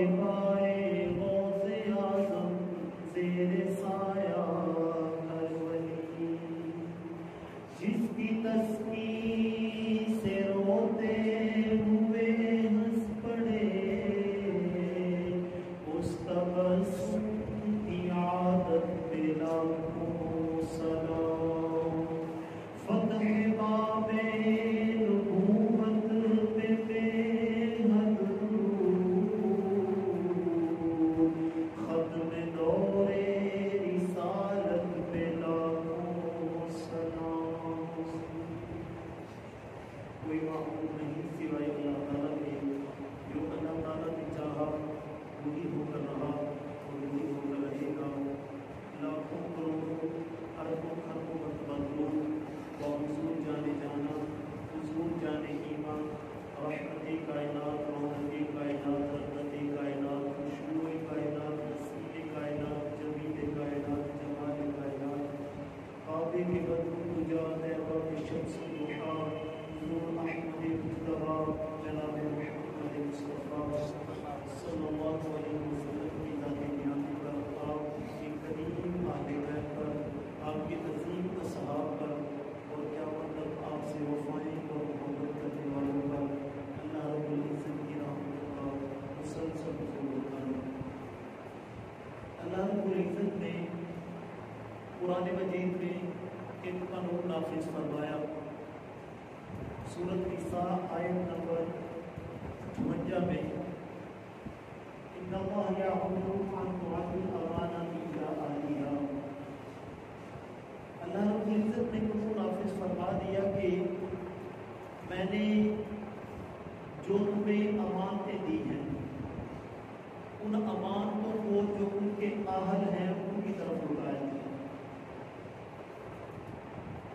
صاحبائے غوث اعظم زیر سایہ ہر ولی، جس کی تسکین سے روتے ہوئے ہنس پڑے، اس تبسم کی عادت پہ لاکھوں سلام، فتح باب نبوت پہ بے حد درود، ختم دور رسالت پہ لاکھوں سلام۔ کوئی معبود نہیں سوائے اللہ تعالیٰ کے، جو اللہ تعالیٰ نے چاہا وہی ہو کر رہا اور وہی ہو کر رہے گا۔ لاکھوں کروڑوں اربوں خربوں مرتبہ درود و حضور جانے جانا، حضور جانے ایمان، رحمت کائنات، رونق کائنات، رحمت کائنات، خوشبو کائنات، نصیب کائنات، جمیل کائنات، جمال کائنات، قابل کے بدر نجات احباب شمس ضحیٰ، حضور احمد مجتبیٰ جناب محمد مصطفیٰ صلی اللہ علیہ وسلم کی ذات نیاز پر، آپ کے قدیم اہل بیت پر، آپ کے عظیم اصحاب پر، اور قیامت تک آپ سے وفائیں اور محبت کرنے والوں پر اللہ رب العزت کی رحمت کا مسلسل نزول ہوتا ہے۔ اللہ رب العزت نے قرآن مجید میں ایک قانون نافذ فرمایا۔ سورۃ نساء آیت نمبر 52 میں ان اللہ یأمرکم ان تؤدوا الامانات الی اہلہا، اللہ رب العزت نے قانون نافذ فرما دیا کہ میں نے جو تمہیں امانتیں دی ہیں ان امانتوں کو جو ان کے اہل ہیں ان کی طرف لوٹایا جائے۔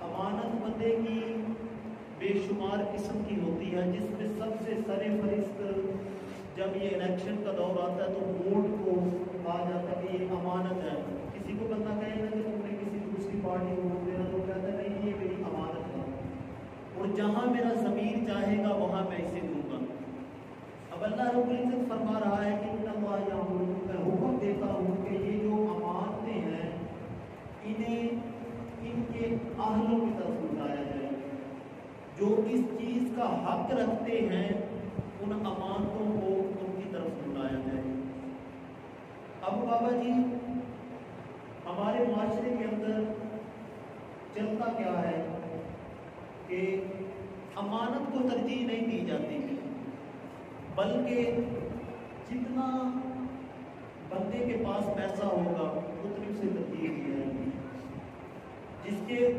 امانت بندے کی بے شمار قسم کی ہوتی ہے، جس میں سب سے سر فہرست جب یہ الیکشن کا دور آتا ہے تو ووٹ کو کہا جاتا ہے کہ یہ امانت ہے۔ کسی کو بندہ کہے گا کہ تم نے کسی دوسری پارٹی کو ووٹ دینا، تو کہتا ہے نہیں یہ میری امانت ہے، اور جہاں میرا ضمیر چاہے گا وہاں میں اسے دوں گا۔ اب اللہ رب العزت فرما رہا ہے کہ ان اللہ یأمرکم، میں حکم دیتا ہوں کہ یہ جو امانتیں ہیں انہیں ان کے اہلوں کی طرف لوٹایا جائے، جو اس چیز کا حق رکھتے ہیں ان امانتوں کو ان کی طرف لوٹایا جائے۔ اب بابا جی ہمارے معاشرے کے اندر چلتا کیا ہے کہ امانت کو ترجیح نہیں دی جاتی، بلکہ جتنا بندے کے پاس پیسہ ہوگا اتنی اسے ترجیح دی جائے گی،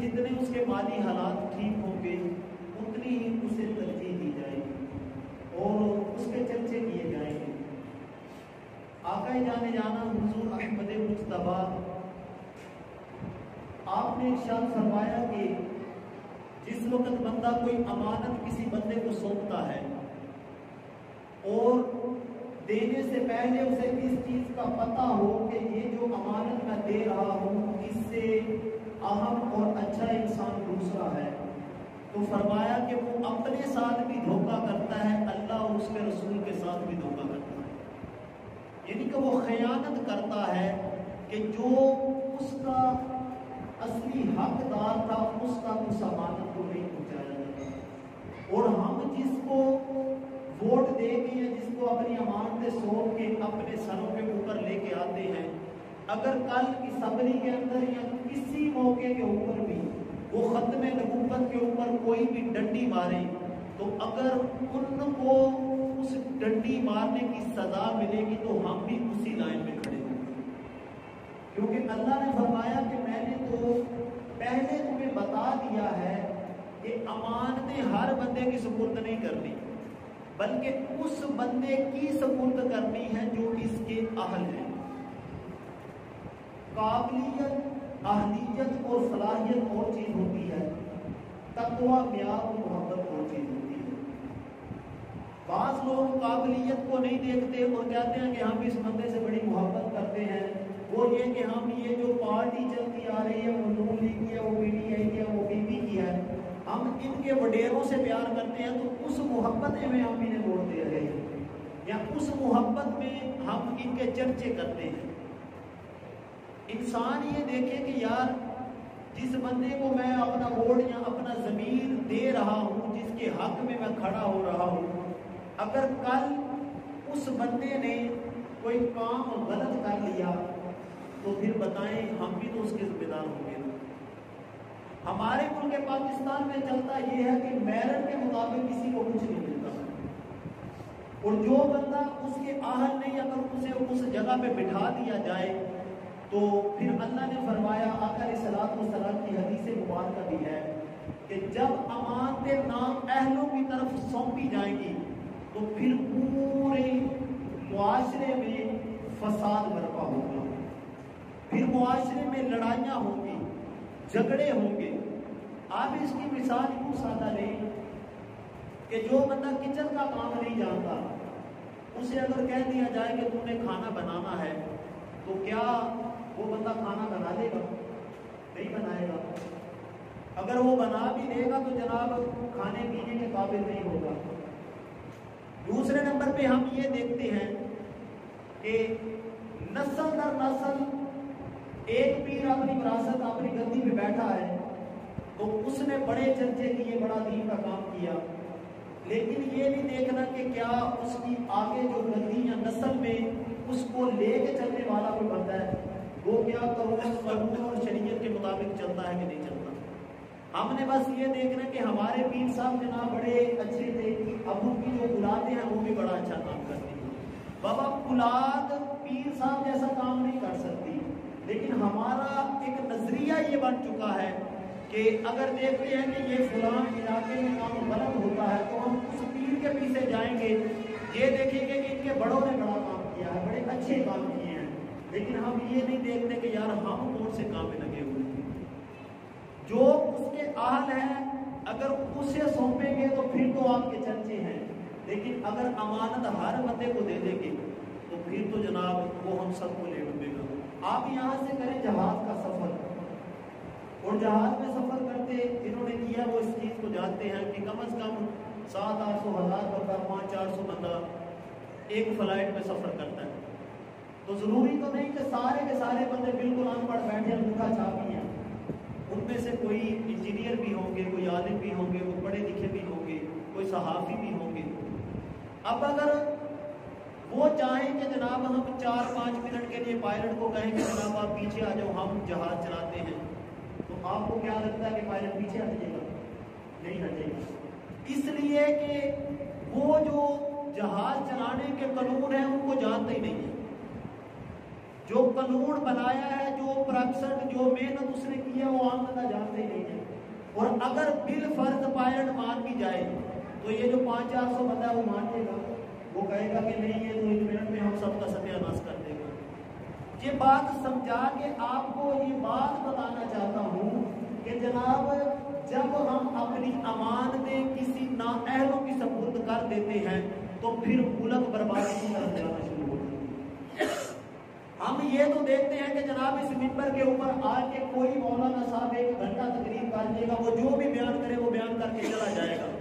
جتنے اس کے مالی حالات ٹھیک ہوں گے اتنی ہی اسے ترجیح دی جائے گی اور اس کے چرچے کیے جائیں گے۔ آقا جانے جانا حضور احمد مجتبیٰ آپ نے ارشاد فرمایا کہ جس وقت بندہ کوئی امانت کسی بندے کو سونپتا ہے اور دینے سے پہلے اسے اس چیز کا پتہ ہو کہ یہ جو امانت میں دے رہا ہوں اس سے اہم اور اچھا انسان دوسرا ہے، تو فرمایا کہ وہ اپنے ساتھ بھی دھوکہ کرتا ہے، اللہ اور اس کے رسول کے ساتھ بھی دھوکہ کرتا ہے، یعنی کہ وہ خیانت کرتا ہے کہ جو اس کا اصلی حقدار تھا اس کا اس امانت کو نہیں پہنچایا جاتا۔ اور ہم جس کو ووٹ دے کے یا جس کو اپنی امانتیں سونپ کے اپنے سروں کے اوپر لے کے آتے ہیں، اگر کل اسمبلی کے اندر یا کسی موقع کے اوپر بھی وہ ختم نبوت کے اوپر کوئی بھی ڈنڈی مارے تو اگر ان کو اس ڈنڈی مارنے کی سزا ملے گی تو ہم بھی اسی لائن میں کھڑے ہوں گے، کیونکہ اللہ نے فرمایا کہ میں نے تو پہلے تمہیں بتا دیا ہے کہ امانتیں ہر بندے کی سپرد نہیں کرنی، بلکہ اس بندے کی سپرد کرنی ہے جو اس کے اہل ہیں۔ قابلیت، اہلیت اور صلاحیت اور چیز ہوتی ہے، تقوی، معیار اور محبت اور چیز ہوتی ہے۔ بعض لوگ قابلیت کو نہیں دیکھتے اور کہتے ہیں کہ ہم اس بندے سے بڑی محبت کرتے ہیں، وہ یہ کہ ہم یہ جو پارٹی چلتی آ رہی ہے وہ نون لیگ کی ہے، وہ پی ٹی آئی کی ہے، وہ پی پی کی ہے، ہم ان کے وڈیروں سے پیار کرتے ہیں، تو اس محبت میں ہم انہیں ووٹ دے رہے ہیں یا اس محبت میں ہم ان کے چرچے کرتے ہیں. انسان یہ دیکھے کہ یار جس بندے کو میں اپنا ووٹ یا اپنا ضمیر دے رہا ہوں، جس کے حق میں میں کھڑا ہو رہا ہوں، اگر کل اس بندے نے کوئی کام غلط کر لیا تو پھر بتائیں ہم بھی تو اس کے ذمہ دار ہوں گے. ہمارے ملک پاکستان میں چلتا یہ ہے کہ میرٹ کے مطابق کسی کو کچھ نہیں ملتا، اور جو بندہ اس کے اہل نہیں، اگر اسے اس جگہ پہ بٹھا دیا جائے تو پھر اللہ نے فرمایا، آقا علیہ الصلوۃ والسلام کی حدیث مبارکہ بھی ہے کہ جب امانتیں نااہلوں کی طرف سونپی جائیں گی تو پھر پورے معاشرے میں فساد برپا ہوگا، پھر معاشرے میں لڑائیاں ہوں گی، جھگڑے ہوں گے. آپ اس کی مثال یوں سادہ لیں کہ جو بندہ کچن کا کام نہیں جانتا، اسے اگر کہہ دیا جائے کہ تم نے کھانا بنانا ہے تو کیا وہ بندہ کھانا بنا لے گا؟ نہیں بنائے گا. اگر وہ بنا بھی دے گا تو جناب کھانے پینے کے قابل نہیں ہوگا. دوسرے نمبر پہ ہم یہ دیکھتے ہیں کہ نسل در نسل ایک پیر اپنی وراثت اپنی گدی پہ بیٹھا ہے تو اس نے بڑے چرچے کیے، بڑا دین کا کام کیا، لیکن یہ نہیں دیکھنا کہ کیا اس کی آگے جو گدی یا نسل میں اس کو لے کے چلنے والا کوئی بندہ ہے، وہ کیا قانون اور شریعت کے مطابق چلتا ہے کہ نہیں چلتا. ہم نے بس یہ دیکھنا کہ ہمارے پیر صاحب جناب بڑے اچھے تھے، اب ان کی جو اولادیں ہیں وہ بھی بڑا اچھا کام کرتی ہیں. بابا اولاد پیر صاحب جیسا کام نہیں کر سکتی، لیکن ہمارا ایک نظریہ یہ بن چکا ہے کہ اگر دیکھتے ہیں کہ یہ فلاں علاقے میں کام غلط ہوتا ہے تو ہم اس پیر کے پیچھے جائیں گے، یہ دیکھیں گے کہ ان کے بڑوں نے بڑا کام کیا ہے، بڑے اچھے کام کیے ہیں، لیکن ہم یہ نہیں دیکھتے کہ یار ہم کون سے کام میں لگے ہوئے ہیں. جو اس کے اہل ہیں اگر اسے سونپیں گے تو پھر تو آپ کے چرچے ہیں، لیکن اگر امانت ہر بندے کو دے دیں گے تو پھر تو جناب وہ ہم سب کو لے ڈوبے گا. آپ یہاں سے کریں جہاز کا سفر، اور جہاز میں سفر کرتے جنہوں نے کیا وہ اس چیز کو جانتے ہیں کہ کم از کم 700-800 ہزار بندہ 500-400 بندہ ایک فلائٹ میں سفر کرتا ہے. تو ضروری تو نہیں کہ سارے کے سارے بندے بالکل ان پڑھ بیٹھے انگوٹھا چھاپی ہیں، ان میں سے کوئی انجینئر بھی ہوں گے، کوئی عالم بھی ہوں گے، کوئی پڑھے لکھے بھی ہوں گے، کوئی صحافی بھی ہوں گے. اب اگر وہ چاہیں کہ جناب ہم 4-5 منٹ کے لیے پائلٹ کو کہیں کہ جناب آپ پیچھے آ جاؤ ہم جہاز چلاتے ہیں، تو آپ کو کیا لگتا ہے کہ پائلٹ پیچھے ہٹے گا؟ نہیں ہٹے گا. اس لیے کہ وہ جو جہاز چلانے کے قانون ہیں ان کو جانتے ہی نہیں ہے. جو قانون بنایا ہے، جو پرکسٹ، جو محنت اس نے کی ہے وہ عام بندہ جانتے ہی نہیں ہے. اور اگر بالفرض پائلٹ مان بھی جائے تو یہ جو 500-400 بندہ ہے وہ مانے گا؟ وہ کہے گا کہ نہیں یہ تو 1 منٹ میں ہم سب کا ستیہ ناش کر دے گا. یہ بات سمجھا کے آپ کو یہ بات بتانا چاہتا ہوں کہ جناب جب ہم اپنی امانتیں کسی نااہلوں کی سپرد کر دیتے ہیں تو پھر ملک بربادی کی طرف جانا شروع ہوتی ہے. ہم یہ تو دیکھتے ہیں کہ جناب اس منبر کے اوپر آ کے کوئی مولانا صاحب 1 گھنٹہ تقریر کر دے گا، وہ جو بھی بیان کرے وہ بیان کر کے چلا جائے گا.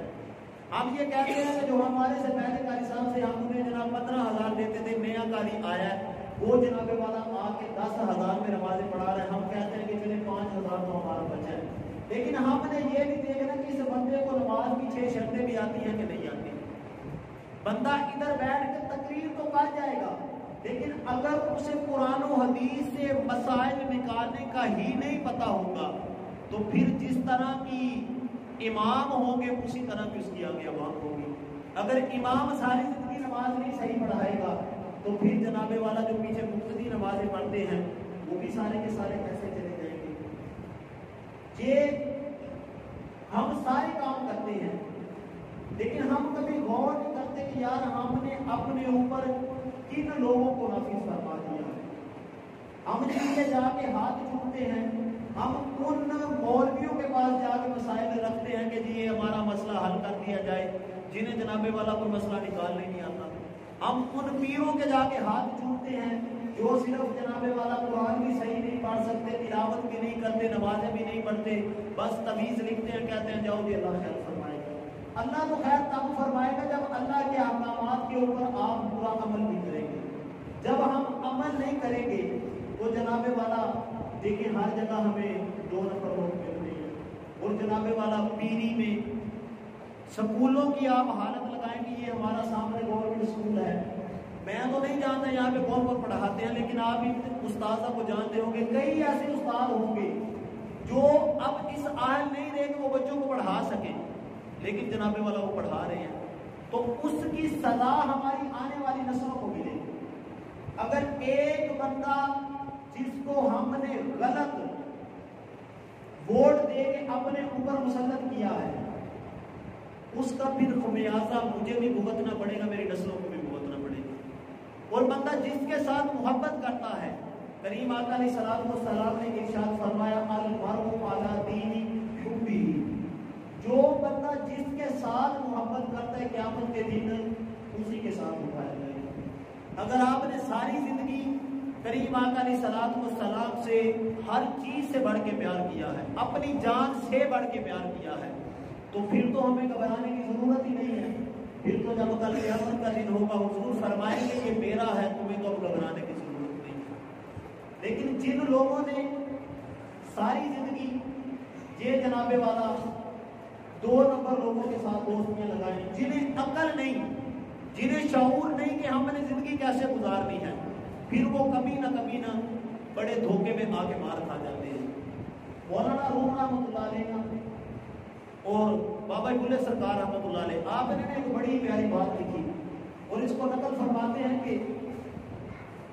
ہم یہ کہتے ہیں کہ جو ہمارے سے پہلے قاری صاحب سے ہم انہیں جناب 15,000 دیتے تھے، نیا قاری آیا ہے وہ جناب والا آ کے 10,000 میں نمازیں پڑھا رہے ہیں. ہم کہتے ہیں کہ چلے 5,000 تو ہمارا بچا ہے. لیکن ہم نے یہ نہیں دیکھنا کہ اس بندے کو نماز کی 6 شرطیں بھی آتی ہیں کہ نہیں آتی. بندہ ادھر بیٹھ کے تقریر تو کر جائے گا، لیکن اگر اسے قرآن و حدیث سے مسائل نکالنے کا ہی نہیں پتا ہوگا تو پھر جس طرح کی امام ہوں گے اسی طرح کی اس کی آگے عوام ہوگی. اگر امام ساری زندگی نماز نہیں صحیح پڑھائے گا تو پھر جناب والا جو پیچھے مقتدی نمازیں پڑھتے ہیں وہ بھی سارے کے سارے کیسے چلے جائیں گے. یہ ہم سارے کام کرتے ہیں لیکن ہم کبھی غور نہیں کرتے کہ یار ہم نے اپنے اوپر کن لوگوں کو نافذ فرما دیا. ہم جن کے جا کے ہاتھ چومتے ہیں، ہم ان مولویوں کے پاس جا کے مسائل رکھتے ہیں کہ جی یہ ہمارا مسئلہ حل کر دیا جائے، جنہیں جناب والا کوئی مسئلہ نکالنے نہیں آتا. ہم ان پیروں کے جا کے ہاتھ چومتے ہیں جو صرف جناب والا قرآن بھی صحیح نہیں پڑھ سکتے، تلاوت بھی نہیں کرتے، نمازیں بھی نہیں پڑھتے، بس تعویذ لکھتے ہیں، کہتے ہیں جاؤ جی اللہ خیر فرمائے گا. اللہ تو خیر تب فرمائے گا جب اللہ کے احکامات کے اوپر آپ پورا عمل بھی کریں گے. جب ہم عمل نہیں کریں گے تو جناب والا دیکھیں ہر جگہ ہمیں 2 نفر لوگ مل رہے ہیں. اور جناب والا پیری میں سکولوں کی آپ حالت لگائیں گے. یہ ہمارا سامنے گورنمنٹ اسکول ہے, میں تو نہیں جانتا یہاں پہ کون کون پڑھاتے ہیں, لیکن آپ استاذہ کو جانتے ہوں گے. کئی ایسے استاد ہوں گے جو اب اس اہل نہیں رہے کہ وہ بچوں کو پڑھا سکیں, لیکن جناب والا وہ پڑھا رہے ہیں. تو اس کی سزا ہماری آنے والی نسلوں کو ملے گی. اگر ایک بندہ جس کو ہم نے غلط ووٹ دے کے اپنے اوپر مسلط کیا ہے, اس کا پھر خمیازہ مجھے بھی بھگتنا پڑے گا, میری نسلوں کو بھی بھگتنا پڑے گا. اور بندہ جس کے ساتھ محبت کرتا ہے, کریم آقا علیہ السلام نے ارشاد فرمایا المرء علی دین حبہ, جو بندہ جس کے ساتھ محبت کرتا ہے قیامت کے دن اسی کے ساتھ اٹھایا جائے گا. اگر آپ نے ساری زندگی کریم آقا علیہ السلام سے ہر چیز سے بڑھ کے پیار کیا ہے, اپنی جان سے بڑھ کے پیار کیا ہے, تو پھر تو ہمیں گھبرانے کی ضرورت ہی نہیں ہے. پھر تو جب کل قیامت کا دن ہوگا حضور فرمائیں گے یہ میرا ہے, تمہیں تو اب گھبرانے کی ضرورت نہیں ہے. لیکن جن لوگوں نے ساری زندگی یہ جناب والا 2 نمبر لوگوں کے ساتھ دوستیاں لگائیں, جنہیں عقل نہیں, جنہیں شعور نہیں کہ ہم نے زندگی کیسے گزارنی ہے, پھر وہ کبھی نہ بڑے دھوکے میں آ کے مار کھا جاتے ہیں. مولانا روم رحمۃ اللہ علیہ اور بابا بلے سرکار رحمۃ اللہ علیہ, آپ نے ایک بڑی پیاری بات لکھی اور اس کو نقل فرماتے ہیں کہ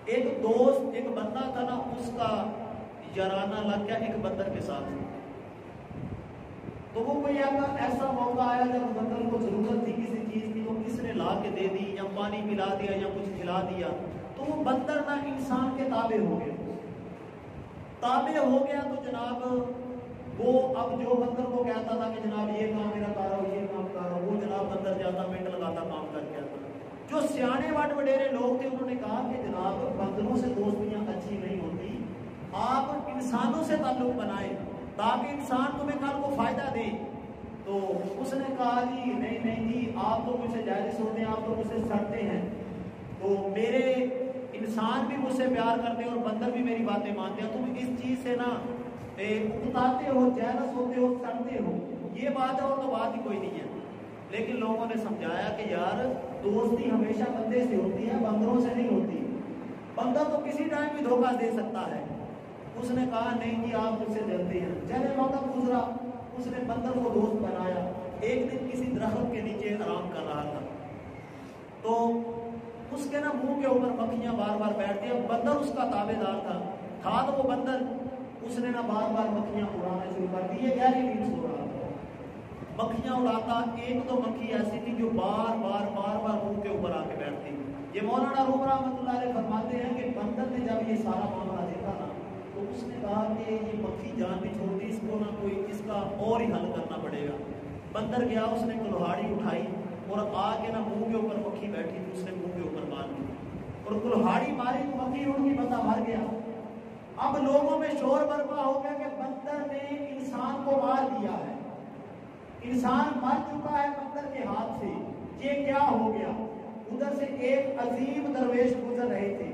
ایک دوست, ایک بندہ تھا نا, اس کا یارانہ لگ گیا ایک بندر کے ساتھ. تو وہ کوئی ایسا موقع آیا جب بندر کو ضرورت تھی کسی چیز کی, تو کس نے لا کے دے دی یا پانی پلا دیا یا کچھ کھلا دیا, تو وہ بندر نہ انسان کے تابع ہو گیا. تو جناب وہ اب جو بندر کو کہتا تھا کہ جناب یہ کام میرا کر رہا ہو, یہ کام کر رہا ہو, وہ جناب بندر جاتا منٹ لگاتا کام کر کے آتا. جو سیانے وڈ وڈیرے لوگ تھے انہوں نے کہا کہ جناب بندروں سے دوستیاں اچھی نہیں ہوتی, آپ انسانوں سے تعلق بنائیں تاکہ انسان تمہیں کل کو فائدہ دے. تو اس نے کہا جی نہیں جی, آپ تو مجھ سے جائز ہوتے ہیں, آپ تو مجھ سے سڑتے ہیں, تو میرے انسان بھی مجھ سے پیار کرتے ہیں اور بندر بھی میری باتیں مانتے ہیں, تم اس چیز سے نا اکتاتے ہو, جیلس ہوتے ہو, سڑتے ہو, یہ بات ہے اور تو بات ہی کوئی نہیں ہے. لیکن لوگوں نے سمجھایا کہ یار دوستی ہمیشہ بندے سے ہوتی ہے, بندروں سے نہیں ہوتی. بندہ تو کسی ٹائم بھی دھوکہ دے سکتا ہے. اس نے کہا نہیں جی آپ مجھ سے ڈرتے ہیں. چلے وقت گزرا, اس نے بندر کو دوست بنایا. ایک دن کسی درخت کے نیچے آرام کر رہا تھا, تو اس کے نا منہ کے اوپر مکھیاں بار بار بیٹھتی ہیں. بندر اس کا تابع دار تھا تو وہ بندر, اس نے نا بار بار مکھیاں اڑانا شروع کر دی. یہ گہری نیند سو رہا تھا, مکھیاں اڑاتا. ایک تو مکھی ایسی تھی جو بار بار منہ کے اوپر آ کے بیٹھتی. یہ مولانا روم رحمۃ اللہ علیہ فرماتے ہیں کہ بندر نے جب یہ سارا معاملہ دیکھا نا, تو اس نے کہا کہ یہ مکھی جان نہیں چھوڑتی, اس کو نہ کوئی اس کا اور ہی حل کرنا پڑے گا. بندر گیا, اس نے کلہاڑی اٹھائی اور آ کے نا منہ کے اوپر مکھی بیٹھی تھی, اس نے منہ کے اوپر مار دی اور کلہاڑی ماری تو مکھی اڑ گئی, بندہ مر گیا. اب لوگوں میں شور برپا ہو گیا کہ بندر نے انسان کو مار دیا ہے, انسان مر چکا ہے بندر کے ہاتھ سے, یہ کیا ہو گیا. ادھر سے ایک عظیم درویش گزر رہے تھے,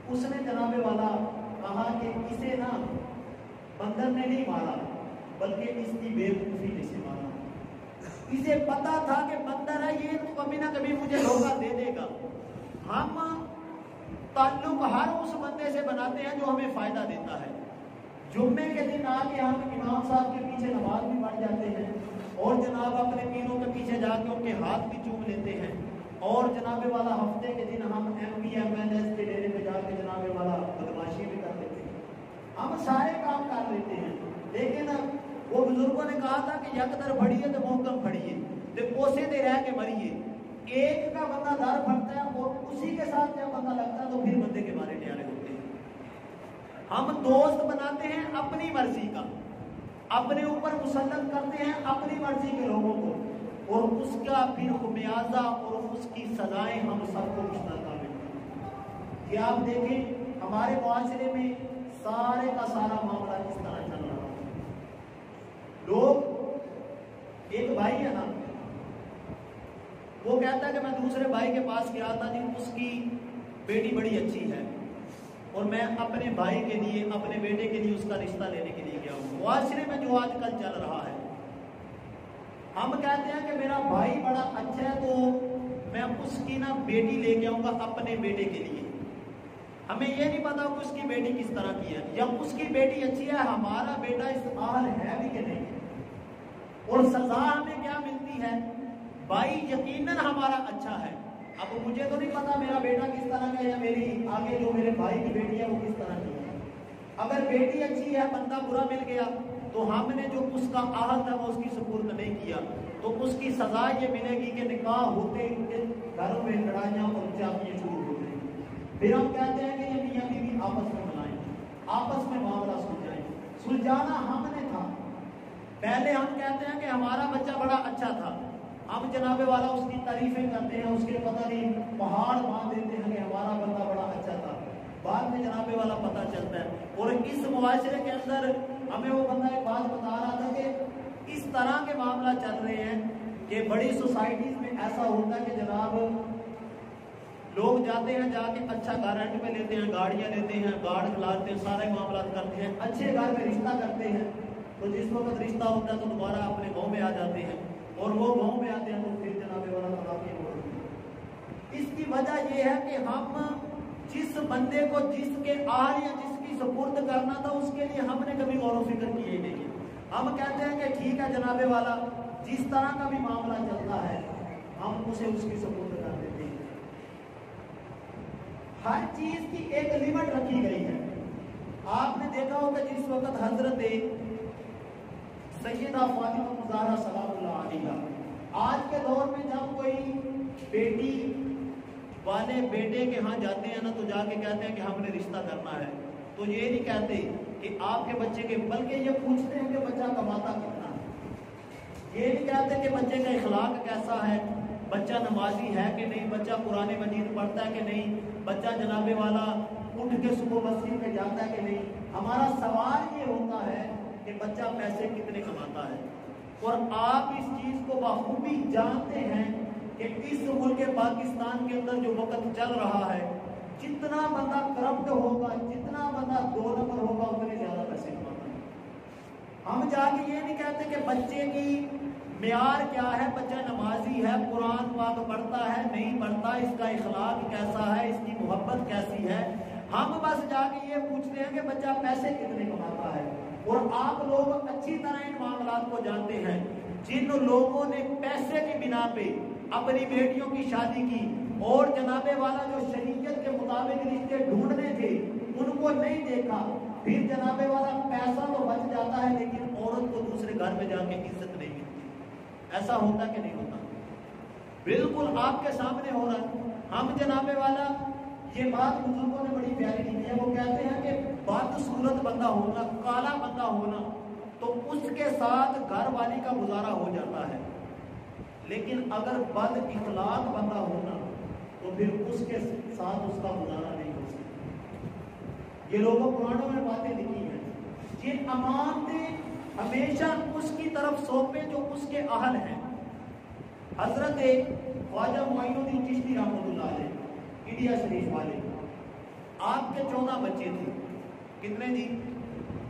اس نے جناب والا کہا کہ اسے نا بندر نے نہیں مارا بلکہ اس کی بے وقوفی نے سے مارا. اسے پتا تھا کہ بندر ہے, یہ تو کبھی نہ کبھی مجھے دھوکہ دے دے گا. ہم تعلق ہر اس بندے سے بناتے ہیں جو ہمیں فائدہ دیتا ہے. جمعے کے دن آ کے ہم امام صاحب کے پیچھے نماز بھی پڑھ جاتے ہیں اور جناب اپنے پیروں کے پیچھے جا کے ان کے ہاتھ بھی چوم لیتے ہیں, اور جناب والا ہفتے کے دن ہم M P M L S کے ڈیرے پہ جا کے جناب والا بدماشی بھی کر لیتے ہیں. ہم سارے کام کر لیتے ہیں. لیکن وہ بزرگوں نے کہا تھا کہ یکدر پڑھیے تو محکم پڑھیے, تو پوسے دے رہ کے مریے. ایک کا بندہ در پھٹتا ہے اور اسی کے ساتھ جب بندہ لگتا ہے تو پھر بندے کے بارے نیارے ہوتے ہیں. ہم دوست بناتے ہیں اپنی مرضی کا, اپنے اوپر مسلط کرتے ہیں اپنی مرضی کے لوگوں کو, اور اس کا پھر خمیازہ اور اس کی سزائیں ہم سب کو مشترکہ ملتی ہیں. کہ آپ دیکھیں ہمارے معاشرے میں سارے کا سارا معاملہ کس طرح چل رہا ہے. لوگ, ایک بھائی ہے نا, وہ کہتا ہے کہ میں دوسرے بھائی کے پاس گیا تھا جی، اس کی بیٹی بڑی اچھی ہے اور میں اپنے بھائی کے لیے، اپنے بیٹے کے لیے اس کا رشتہ لینے کے لیے گیا ہوں۔ معاشرے میں جو آج کل چل رہا ہے، ہم کہتے ہیں کہ میرا بھائی بڑا اچھا ہے تو میں اس کی نا بیٹی لے کے آؤں گا اپنے بیٹے کے لیے۔ ہمیں یہ نہیں پتا کہ اس کی بیٹی کس طرح کی ہے، یا اس کی بیٹی اچھی ہے، ہمارا بیٹا اس حال ہے بھی کہ نہیں، اور سزا ہمیں کیا ملتی ہے؟ بھائی یقیناً ہمارا اچھا ہے، اب مجھے تو نہیں پتا میرا بیٹا کس طرح کا ہے، یا میری آگے جو میرے بھائی کی بیٹی ہے وہ کس طرح کی ہے۔ اگر بیٹی اچھی ہے، بندہ برا مل گیا، تو ہم نے جو اس کا عہد تھا وہ اس کی سپرد نہیں کیا، تو اس کی سزا یہ ملے گی کہ نکاح ہوتے ہی گھروں میں لڑائیاں اور چاپیاں شروع ہو گئی۔ پھر ہم کہتے ہیں کہ یہ میاں بیوی آپس میں ملائیں، آپس میں معاملہ سلجھائیں۔ سلجھانا ہم نے تھا، پہلے ہم کہتے ہیں کہ ہمارا بچہ بڑا اچھا تھا، ہم جناب والا اس کی تعریفیں کرتے ہیں، اس کے پتہ نہیں پہاڑ باندھ دیتے ہیں کہ ہمارا بندہ بڑا اچھا تھا، بعد میں جناب والا پتہ چلتا ہے۔ اور اس معاشرے کے اندر ہمیں وہ بندہ ایک بات بتا رہا تھا کہ اس طرح کے معاملہ چل رہے ہیں کہ بڑی سوسائٹیز میں ایسا ہوتا ہے کہ جناب لوگ جاتے ہیں، جا کے اچھا گھر رینٹ پہ لیتے ہیں، گاڑیاں لیتے ہیں، گارڈ کھلاتے ہیں، سارے معاملات کرتے ہیں، اچھے گھر میں رشتہ کرتے ہیں، تو جس وقت رشتہ ہوتا ہے تو دوبارہ اپنے گاؤں میں آ جاتے ہیں، اور وہ گاؤں میں آتے ہیں تو پھر جناب والا خرابی ہو رہی ہے۔ اس کی وجہ یہ ہے کہ ہم جس بندے کو جس کے آل یا جس کی سپرد کرنا تھا اس کے لیے ہم نے کبھی غور و فکر کیے ہی نہیں۔ ہم کہتے ہیں کہ ٹھیک ہے جناب والا، جس طرح کا بھی معاملہ چلتا ہے ہم اسے اس کی سپرد کر دیتے ہیں۔ ہر چیز کی ایک لیمٹ رکھی گئی ہے۔ آپ نے دیکھا ہوگا جس وقت حضرت سیدہ فاطمہ الزہرا سلام اللہ علیہا، آج کے دور میں جب کوئی بیٹی والے بیٹے کے ہاں جاتے ہیں نا تو جا کے کہتے ہیں کہ ہم نے رشتہ کرنا ہے، تو یہ نہیں کہتے کہ آپ کے بچے کے، بلکہ یہ پوچھتے ہیں کہ بچہ کماتا کتنا ہے۔ یہ نہیں کہتے کہ بچے کا اخلاق کیسا ہے، بچہ نمازی ہے کہ نہیں، بچہ قرآن مجید پڑھتا ہے کہ نہیں، بچہ جناب والا اٹھ کے صبح مسجد میں جاتا ہے کہ نہیں۔ ہمارا سوال یہ ہوتا ہے کہ بچہ پیسے کتنے کماتا ہے، اور آپ اس چیز کو بخوبی جانتے ہیں کہ اس ملک پاکستان کے اندر جو وقت چل رہا ہے، جتنا بندہ کرپٹ ہوگا، جتنا بندہ دو نمبر ہوگا، اتنے زیادہ پیسے کماتا ہے۔ ہم جا کے یہ نہیں کہتے کہ بچے کی معیار کیا ہے، بچہ نمازی ہے، قرآن پاک پڑھتا ہے نہیں پڑھتا، اس کا اخلاق کیسا ہے، اس کی محبت کیسی ہے۔ ہم بس جا کے یہ پوچھتے ہیں کہ بچہ پیسے کتنے کماتا ہے۔ اور آپ لوگ اچھی طرح ان معاملات کو جانتے ہیں، جن لوگوں نے پیسے کی بنا پہ اپنی بیٹیوں کی شادی کی اور جناب والا جو شریعت کے مطابق رشتے ڈھونڈنے تھے ان کو نہیں دیکھا، پھر جناب والا پیسہ تو بچ جاتا ہے لیکن عورت کو دوسرے گھر میں جا کے عزت نہیں ملتی۔ ایسا ہوتا کہ نہیں ہوتا؟ بالکل آپ کے سامنے ہو رہا ہے۔ ہم جناب والا یہ بات بزرگوں نے بڑی پیاری کی ہے، وہ کہتے ہیں کہ بدصورت بندہ ہونا، کالا بندہ ہونا، تو اس کے ساتھ گھر والی کا گزارا ہو جاتا ہے، لیکن اگر بد اخلاق بندہ ہونا تو پھر اس کے ساتھ اس کا گزارا نہیں ہو سکتا۔ یہ لوگوں قرآنوں میں باتیں لکھی ہیں، جن امانتیں ہمیشہ اس کی طرف سونپیں جو اس کے اہل ہیں۔ حضرت خواجہ معین الدین چشتی رحمۃ اللہ علیہ انڈیا شریف والے، آپ کے 14 بچے تھے۔ کتنے جی؟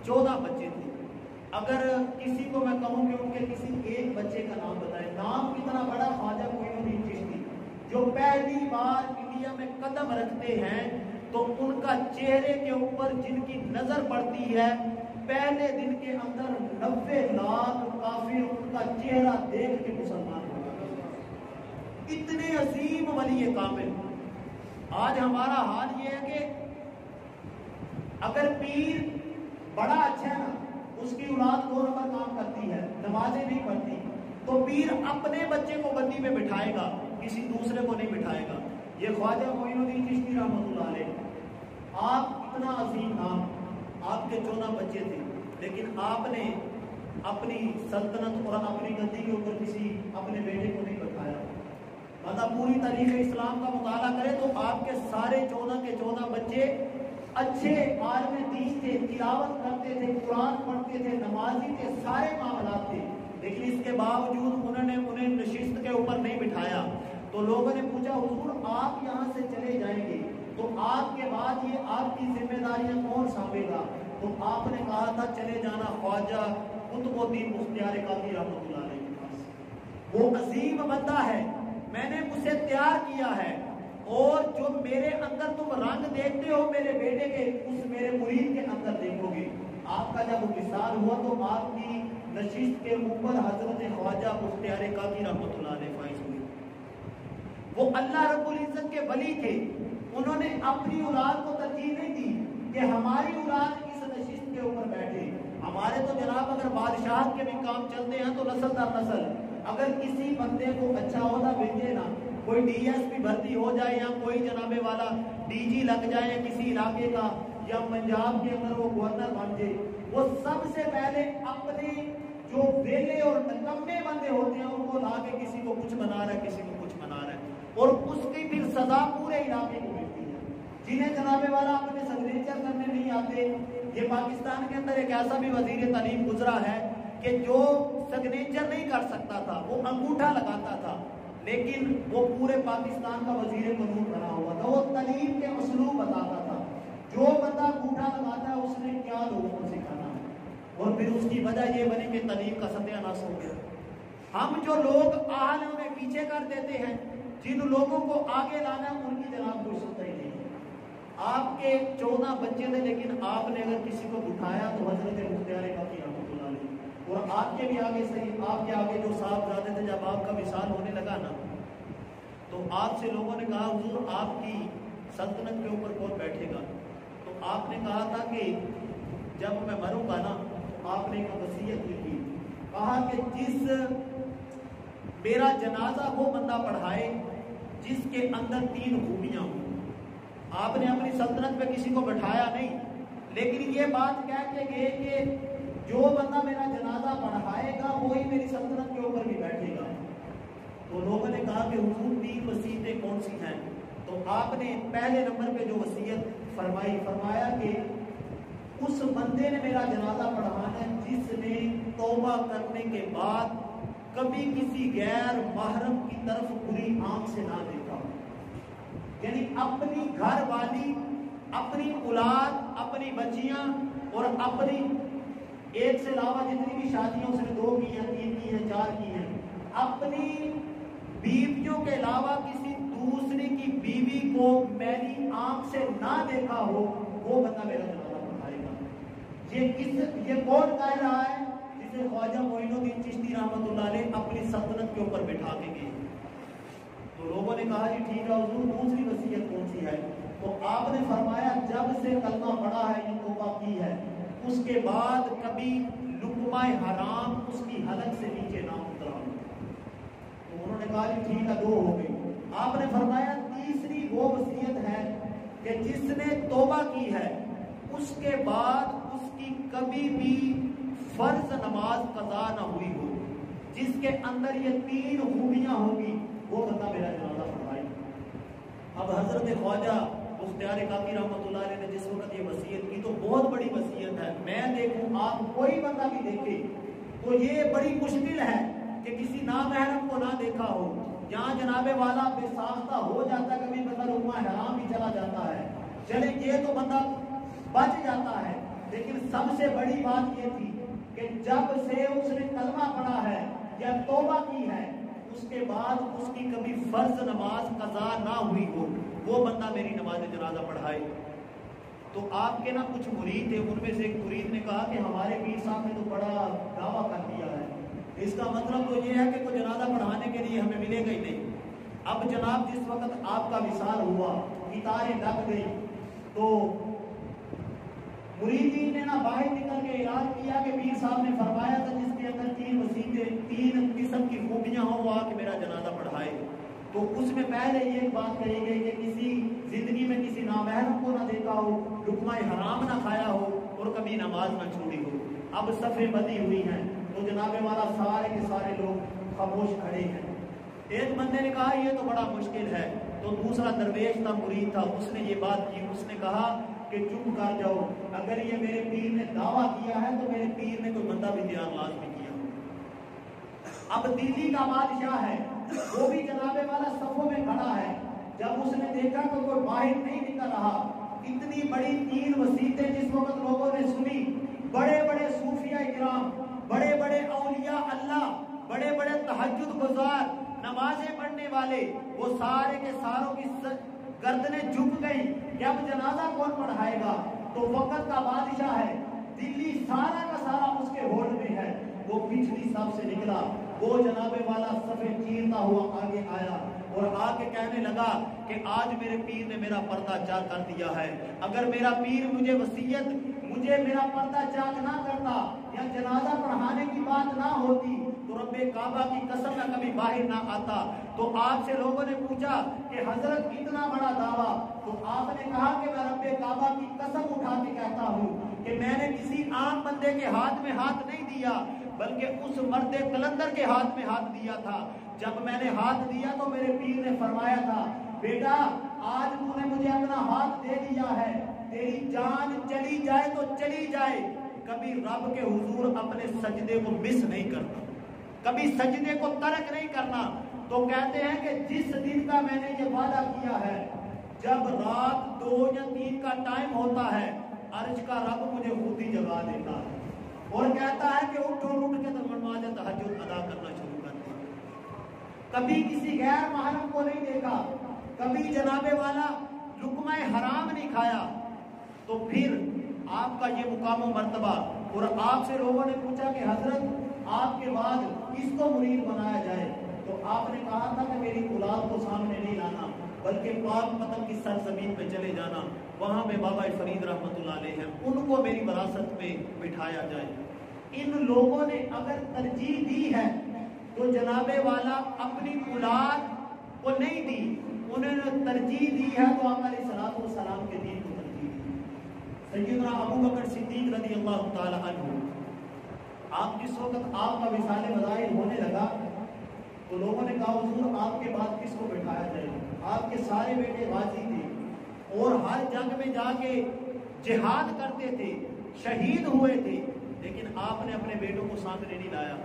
14 بچے تھے۔ اگر کسی کو میں کہوں کہ ان کے کسی ایک بچے کا نام بتائے، نام کتنا بڑا، خواجہ معین الدین چشتی، جو پہلی بار انڈیا میں قدم رکھتے ہیں تو ان کا چہرے کے اوپر جن کی نظر پڑتی ہے، پہلے دن کے اندر 90 لاکھ کافر ان کا چہرہ دیکھ کے مسلمان ہو گئے۔ اتنے عظیم ولی کامل۔ آج ہمارا حال یہ ہے کہ اگر پیر بڑا اچھا ہے نا، اس کی اولاد 2 نمبر کام کرتی ہے، نمازیں نہیں پڑھتی، تو پیر اپنے بچے کو گدی میں بٹھائے گا، کسی دوسرے کو نہیں بٹھائے گا۔ یہ خواجہ معین الدین چشتی رحمۃ اللہ علیہ، آپ اتنا عظیم نام، آپ کے 14 بچے تھے، لیکن آپ نے اپنی سلطنت اور اپنی گدی کے اوپر کسی اپنے بیٹے کو نہیں بٹھایا۔ مطلب پوری تاریخ اسلام کا مطالعہ کرے تو آپ کے سارے 14 کے 14 بچے اچھے عالم دین تھے، تلاوت کرتے تھے، قرآن پڑھتے تھے، نمازی تھے، سارے معاملات تھے، لیکن اس کے باوجود انہوں نے انہیں نشست کے اوپر نہیں بٹھایا۔ تو لوگوں نے پوچھا حضور آپ یہاں سے چلے جائیں گے تو آپ کے بعد یہ آپ کی ذمہ داریاں کون سنبھالے گا؟ تو آپ نے کہا تھا چلے جانا خواجہ قطب الدین بختیار کاکی رحمۃ اللہ علیہ کے پاس، وہ عظیم بندہ ہے، میں نے اسے تیار کیا ہے، اور جو میرے اندر تم رنگ دیکھتے ہو میرے بیٹے کے، اس میرے مرید کے اندر دیکھو گے۔ آپ کا جب وصال ہوا تو آپ کی نشست کے اوپر حضرت خواجہ بختیار کاکی رحمۃ اللہ علیہ فائز ہوئے۔ وہ اللہ رب العزت کے ولی تھے، انہوں نے اپنی اولاد کو ترجیح نہیں دی کہ ہماری اولاد اس نشست کے اوپر بیٹھے۔ ہمارے تو جناب اگر بادشاہ کے بھی کام چلتے ہیں تو نسل در نسل، اگر کسی بندے کو اچھا عہدہ بھیجے نا، کوئی ڈی ایس پی بھرتی ہو جائے یا کوئی جناب والا ڈی جی لگ جائے کسی علاقے کا، یا پنجاب کے اندر وہ گورنر بن جائے، وہ سب سے پہلے اپنے جو ویلے اور نکمے بندے ہوتے ہیں ان کو لا کے کسی کو کچھ بنا رہا ہے، کسی کو کچھ بنا رہا ہے، اور اس کی پھر سزا پورے علاقے کو ملتی ہے۔ جنہیں جناب والا اپنے سگنیچر کرنے نہیں آتے، یہ پاکستان کے اندر ایک ایسا بھی وزیر تعلیم گزرا ہے کہ جو سگنیچر نہیں کر سکتا تھا، وہ انگوٹھا لگاتا تھا، لیکن وہ پورے پاکستان کا وزیر قانون بنا ہوا تھا، وہ تعلیم کے اسلوب بتاتا تھا، جو بندہ انگوٹھا لگاتا ہے اس نے کیا لوگوں کو سکھانا ہے، اور پھر اس کی وجہ یہ بنی کہ تعلیم کا ستیہ ناش ہو گیا۔ ہم جو لوگ اعلیٰ میں پیچھے کر دیتے ہیں، جن لوگوں کو آگے لانا ہے ان کی جناب کوئی سنتا ہی نہیں۔ آپ کے 14 بچے تھے، لیکن آپ نے اگر کسی کو بٹھایا تو حضرت بختیار کاکی رحمۃ اللہ علیہ، اور آپ کے بھی آگے صحیح، آپ کے آگے جو صاحبزادے تھے، جب آپ کا وصال ہونے لگا نا تو آپ سے لوگوں نے کہا حضور آپ کی سلطنت کے اوپر کون بیٹھے گا؟ تو آپ نے کہا تھا کہ جب میں مروں گا نا تو آپ نے ایک وصیت لکھی، کہا کہ جس میرا جنازہ وہ بندہ پڑھائے جس کے اندر 3 خوبیاں ہوں۔ آپ نے اپنی سلطنت پہ کسی کو بٹھایا نہیں، لیکن یہ بات کہہ کے گئے کہ جو بندہ میرا جنازہ پڑھائے گا وہی میری سلطنت کے اوپر بھی بیٹھے گا۔ تو لوگوں نے کہا کہ حضور 3 وصیتیں کون سی ہیں؟ تو آپ نے پہلے نمبر پہ جو وصیت فرمائی، فرمایا کہ اس بندے نے میرا جنازہ پڑھانا ہے جس نے توبہ کرنے کے بعد کبھی کسی غیر محرم کی طرف بری آنکھ سے نہ دیکھا، یعنی اپنی گھر والی، اپنی اولاد، اپنی بچیاں اور اپنی ایک سے علاوہ جتنی بھی شادیاں اس نے 2 کی ہیں، 3 کی ہیں، 4 کی ہیں، اپنی بیویوں کے علاوہ کسی دوسری کی بیوی کو میری آنکھ سے نہ دیکھا ہو، وہ بندہ میرا جنازہ پڑھائے گا۔ یہ کون کہہ رہا ہے؟ جسے خواجہ معین الدین چشتی رحمۃ اللہ علیہ اپنی سلطنت کے اوپر بٹھا کے گئے۔ تو لوگوں نے کہا جی ٹھیک ہے حضور دوسری وصیت کون سی ہے؟ تو آپ نے فرمایا جب سے کلمہ پڑھا ہے، یہ توبہ کی ہے، اس کے بعد کبھی لقمہ حرام اس کی حلق سے نیچے نہ اترا۔ تو انہوں نے کہا جی ٹھیک ہے 2 ہو گئی۔ آپ نے فرمایا تیسری وہ وصیت ہے کہ جس نے توبہ کی ہے اس کے بعد اس کی کبھی بھی فرض نماز قضا نہ ہوئی ہو، جس کے اندر یہ 3 خوبیاں ہوگی وہ بندہ میرا جنازہ پڑھائے۔ اب حضرت خواجہ بختیار کاکی رحمۃ اللہ علیہ نے جس وقت یہ وصیت کی تو بہت بڑی وصیت ہے، میں دیکھوں آپ کوئی بندہ بھی دیکھے تو یہ بڑی مشکل ہے کہ کسی نامحرم کو نہ دیکھا ہو، جہاں جناب والا بے ساختہ ہو جاتا ہے، کبھی بندہ لقمہ حرام بھی چلا جاتا ہے، چلے یہ تو بندہ بچ جاتا ہے، لیکن سب سے بڑی بات یہ تھی کہ جب سے اس نے کلمہ پڑھا ہے یا توبہ کی ہے اس کے بعد اس کی کبھی فرض نماز قضا نہ ہوئی ہو، وہ بندہ میری نماز جنازہ پڑھائے۔ تو آپ کے نا کچھ مرید تھے، ان میں سے ایک مرید نے کہا کہ ہمارے پیر صاحب نے تو بڑا دعویٰ کر دیا ہے، اس کا مطلب تو یہ ہے کہ کوئی جنازہ پڑھانے کے لیے ہمیں ملے گا ہی نہیں۔ اب جناب جس وقت آپ کا وصال ہوا، قطاریں لگ گئی، تو مریدین نے نا باہر نکل کے اعلان کیا کہ پیر صاحب نے فرمایا تھا جس کے اندر 3 وصیتیں 3 قسم کی خوبیاں ہوں وہ آ کے میرا جنازہ پڑھائے۔ تو اس میں پہلے یہ بات کہی گئی کہ کسی زندگی میں کسی نامحرم کو نہ دیکھا ہو، لقمہ حرام نہ کھایا ہو اور کبھی نماز نہ چھوڑی ہو۔ اب صفیں بدی ہوئی ہیں تو جناب والا سارے کے سارے لوگ خاموش کھڑے ہیں۔ ایک بندے نے کہا یہ تو بڑا مشکل ہے، تو دوسرا درویش تھا، مرید تھا، اس نے یہ بات کی، اس نے کہا کہ چپ کر جاؤ، اگر یہ میرے پیر نے دعویٰ کیا ہے تو میرے پیر نے کوئی بندہ بھی دیار لازمی کیا۔ اب دلی کا بادشاہ ہے، وہ بھی جناب والا صفوں میں کھڑا ہے. جب اس نے دیکھا تو کوئی باہر نہیں نکل رہا. اتنی بڑی 3 وصیتیں جس وقت لوگوں نے سنی، بڑے بڑے صوفیاء کرام، بڑے بڑے اولیاء اللہ، بڑے بڑے تہجد گزار، نمازیں پڑھنے والے، وہ سارے کے ساروں کی گردنیں جھک گئی کہ اب جنازہ کون پڑھائے گا. تو وقت کا بادشاہ ہے، دلی سارا کا سارا اس کے ہولڈ میں ہے. وہ پچھلی صف سے نکلا، وہ جناب والا صفیں چیرتا ہوا آگے آیا اور آ کے کہنے لگا کہ آج میرے پیر نے میرا پردہ چاک کر دیا ہے. اگر میرا پیر مجھے وصیت، مجھے میرا پردہ چاک نہ کرتا یا جنازہ پڑھانے کی بات نہ ہوتی تو رب کعبہ کی قسم میں کبھی باہر نہ آتا. تو آپ سے لوگوں نے پوچھا کہ حضرت اتنا بڑا دعویٰ، تو آپ نے کہا کہ میں رب کعبہ کی قسم اٹھا کے کہتا ہوں کہ میں نے کسی عام بندے کے ہاتھ میں ہاتھ نہیں دیا، بلکہ اس مرد قلندر کے ہاتھ میں ہاتھ دیا تھا. جب میں نے ہاتھ دیا تو میرے پیر نے فرمایا تھا، بیٹا آج تو نے مجھے اپنا ہاتھ دے دیا ہے، تیری جان چلی جائے تو چلی جائے، کبھی رب کے حضور اپنے سجدے کو مس نہیں کرنا، کبھی سجدے کو ترک نہیں کرنا. تو کہتے ہیں کہ جس دن کا میں نے یہ وعدہ کیا ہے، جب رات 2 یا 3 کا ٹائم ہوتا ہے، عرش کا رب مجھے خود ہی جگا دیتا ہے اور کہتا ہے کہ اٹھو، اٹھ کے نماز تہجد ادا کرنا شروع کر دیں. کبھی کسی غیر محرم کو نہیں دیکھا، کبھی جناب والا لقمہ حرام نہیں کھایا. تو پھر آپ کا یہ مقام و مرتبہ، اور آپ سے لوگوں نے پوچھا کہ حضرت آپ کے بعد کس کو مرید بنایا جائے، تو آپ نے کہا تھا کہ میری اولاد کو سامنے نہیں لانا، بلکہ پاک پتن کی سرزمین پہ چلے جانا، وہاں میں بابا فرید رحمت اللہ علیہ ہیں، ان کو میری وراثت میں بٹھایا جائے. ان لوگوں نے اگر ترجیح دی ہے تو جناب والا اپنی اولاد کو نہیں دی، انہوں نے ترجیح دی ہے تو آقا علیہ الصلوۃ والسلام کے دین کو ترجیح دی. سیدنا ابو بکر صدیق رضی اللہ تعالی عنہ، آپ جس وقت آپ کا وصال وظائر ہونے لگا تو لوگوں نے کہا حضور آپ کے بعد کس کو بٹھایا جائے. آپ کے سارے بیٹے غازی تھے اور ہر جنگ میں جا کے جہاد کرتے تھے، شہید ہوئے تھے، لیکن آپ نے اپنے بیٹوں کو سامنے نہیں لایا.